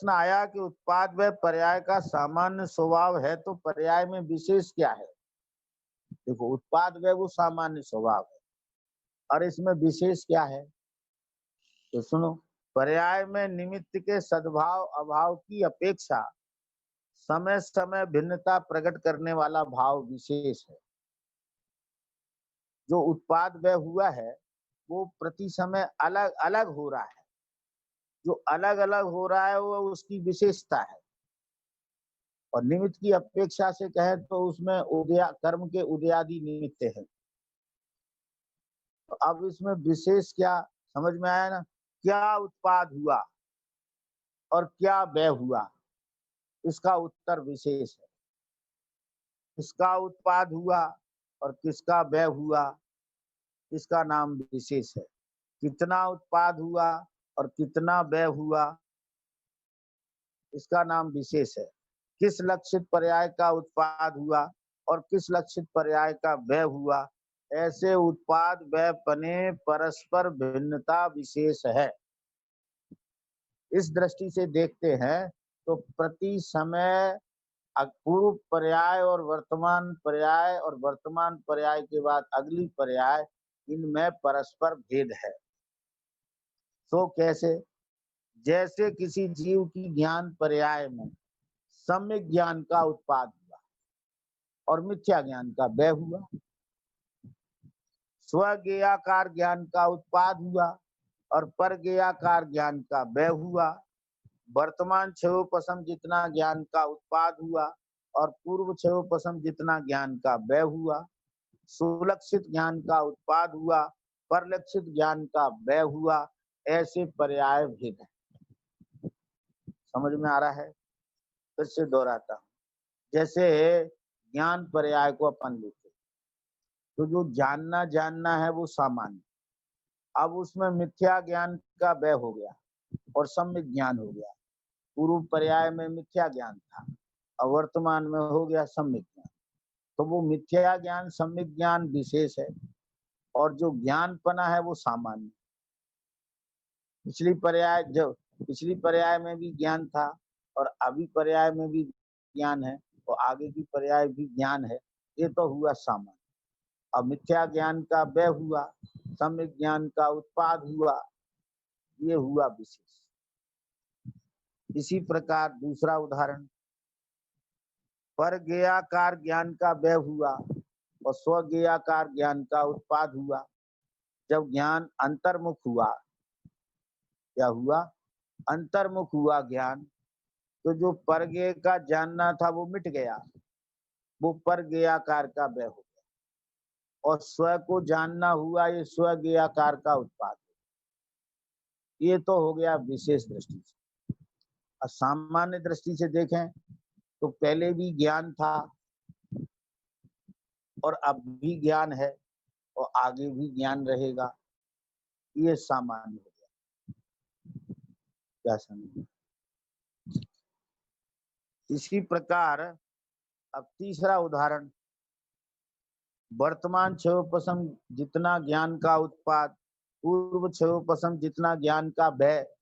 प्रश्न आया कि उत्पाद व पर्याय का सामान्य स्वभाव है तो पर्याय में विशेष क्या है। देखो, उत्पाद व वो सामान्य स्वभाव है और इसमें विशेष क्या है। तो सुनो, पर्याय में निमित्त के सद्भाव अभाव की अपेक्षा समय समय भिन्नता प्रकट करने वाला भाव विशेष है। जो उत्पाद व्यय हुआ है वो प्रति समय अलग अलग हो रहा है। जो अलग अलग हो रहा है वो उसकी विशेषता है। और निमित्त की अपेक्षा से कहे तो उसमें कर्म के उदयादि निमित्त है। तो अब इसमें विशेष क्या समझ में आया ना। क्या उत्पाद हुआ और क्या व्यय हुआ, इसका उत्तर विशेष है। किसका उत्पाद हुआ और किसका व्यय हुआ, इसका नाम विशेष है। कितना उत्पाद हुआ और कितना व्यय हुआ, इसका नाम विशेष है। किस लक्षित पर्याय का उत्पाद हुआ और किस लक्षित पर्याय का व्यय हुआ, ऐसे उत्पाद व्यय पने परस्पर भिन्नता विशेष है। इस दृष्टि से देखते हैं तो प्रति समय पूर्व पर्याय और वर्तमान पर्याय के बाद अगली पर्याय, इनमें परस्पर भेद है। तो कैसे? जैसे किसी जीव की ज्ञान पर्याय में सम्यक ज्ञान का उत्पाद हुआ और मिथ्या ज्ञान का व्यय हुआ। स्वज्ञेयाकार ज्ञान का उत्पाद हुआ और परज्ञेयाकार ज्ञान का व्यय हुआ। वर्तमान क्षयोपशम जितना ज्ञान का उत्पाद हुआ और पूर्व क्षयोपशम जितना ज्ञान का व्यय हुआ। सुलक्षित ज्ञान का उत्पाद हुआ, परलक्षित ज्ञान का व्यय हुआ। ऐसे पर्याय भेद है। समझ में आ रहा है? फिर से दोहराता हूं। जैसे ज्ञान पर्याय को अपन लेते, तो जो जानना है वो सामान्य। अब उसमें मिथ्या ज्ञान का व्यय हो गया और सम्यक ज्ञान हो गया। पूर्व पर्याय में मिथ्या ज्ञान था और वर्तमान में हो गया सम्यक ज्ञान। तो वो मिथ्या ज्ञान सम्यक ज्ञान विशेष है और जो ज्ञानपना है वो सामान्य। पिछली पर्याय में भी ज्ञान था और अभी पर्याय में भी ज्ञान है और आगे की पर्याय भी ज्ञान है। ये तो हुआ सामान्य। अब मिथ्या ज्ञान का व्यय हुआ, सम्यक ज्ञान का उत्पाद हुआ, ये हुआ विशेष। इसी प्रकार दूसरा उदाहरण, परज्ञेयाकार ज्ञान का व्यय हुआ और स्वज्ञेयाकार ज्ञान का उत्पाद हुआ। जब ज्ञान अंतर्मुख हुआ, क्या हुआ? अंतर्मुख हुआ ज्ञान, तो जो परज्ञेय का जानना था वो मिट गया, वो परज्ञेयाकार का व्यय हो गया। और स्व को जानना हुआ, ये स्वज्ञेयाकार का उत्पाद। ये तो हो गया विशेष दृष्टि से। और सामान्य दृष्टि से देखें तो पहले भी ज्ञान था और अब भी ज्ञान है और आगे भी ज्ञान रहेगा। ये सामान्य हो गया। क्या समझे? इसी प्रकार अब तीसरा उदाहरण, वर्तमान क्षयोपशम जितना ज्ञान का उत्पाद, पूर्व क्षयोपशम जितना ज्ञान का व्यय,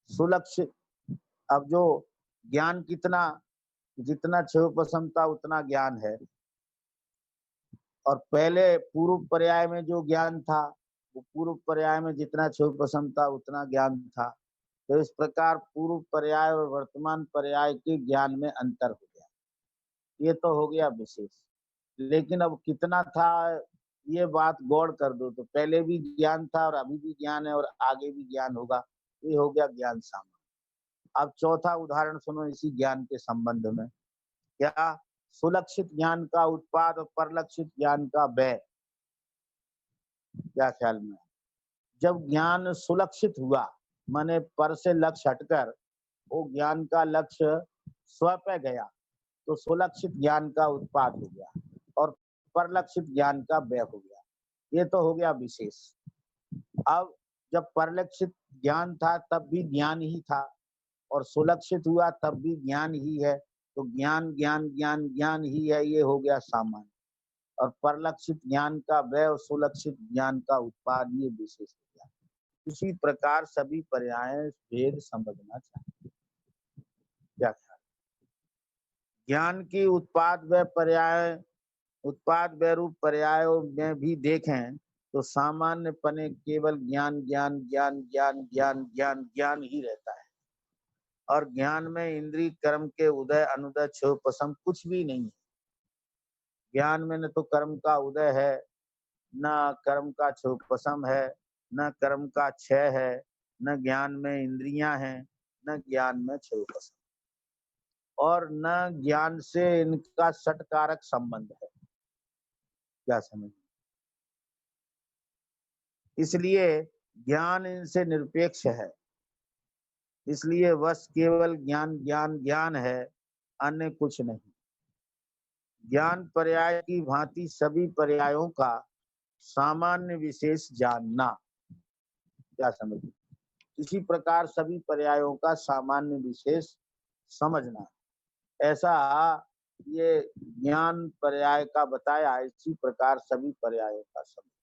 सुलक्षित। अब जो ज्ञान जितना क्षयोपशम था उतना ज्ञान है और पहले पूर्व पर्याय में जो ज्ञान था वो पूर्व पर्याय में जितना क्षयोपशम था उतना ज्ञान था। तो इस प्रकार पूर्व पर्याय और वर्तमान पर्याय के ज्ञान में अंतर हो गया। ये तो हो गया विशेष। लेकिन अब कितना था, ये बात गौर कर दो, तो पहले भी ज्ञान था और अभी भी ज्ञान है और आगे भी ज्ञान होगा। ये हो गया ज्ञान सामान्य। अब चौथा उदाहरण सुनो इसी ज्ञान के संबंध में। क्या? सुलक्षित ज्ञान का उत्पाद और परलक्षित ज्ञान का व्यय। क्या ख्याल में? जब ज्ञान सुलक्षित हुआ, माने पर से लक्ष्य हटकर वो ज्ञान का लक्ष्य स्व पे गया, तो सुलक्षित ज्ञान का उत्पाद हो गया और परलक्षित ज्ञान का व्यय हो गया। ये तो हो गया विशेष। अब जब परलक्षित ज्ञान था तब भी ज्ञान ही था और सुलक्षित हुआ तब भी ज्ञान ही है। तो ज्ञान ज्ञान ज्ञान ज्ञान ही है, ये हो गया सामान्य। और परलक्षित ज्ञान का व्यय और सुलक्षित ज्ञान का उत्पाद, ये विशेष हो गया। उसी प्रकार सभी पर्याय भेद समझना चाहिए। क्या ख्याल? ज्ञान की उत्पाद व पर्याय, उत्पाद व रूप पर्यायों में भी देखें तो सामान्य पने केवल ज्ञान ज्ञान ज्ञान ज्ञान ज्ञान ज्ञान ज्ञान ही रहता है, और ज्ञान में इंद्रिय कर्म के उदय अनुदय क्षोभ पसम कुछ भी नहीं है। ज्ञान में न तो कर्म का उदय है, न कर्म का क्षोभ पसम है, न कर्म का क्षय है, न ज्ञान में इंद्रियां हैं, न ज्ञान में क्षोभ पसम, और न ज्ञान से इनका सटकारक संबंध है। क्या समझ? इसलिए ज्ञान इनसे निरपेक्ष है। इसलिए बस केवल ज्ञान ज्ञान ज्ञान है, अन्य कुछ नहीं। ज्ञान पर्याय की भांति सभी पर्यायों का सामान्य विशेष जानना। क्या समझ? इसी प्रकार सभी पर्यायों का सामान्य विशेष समझना। ऐसा ये ज्ञान पर्याय का बताया, इसी प्रकार सभी पर्यायों का समझना।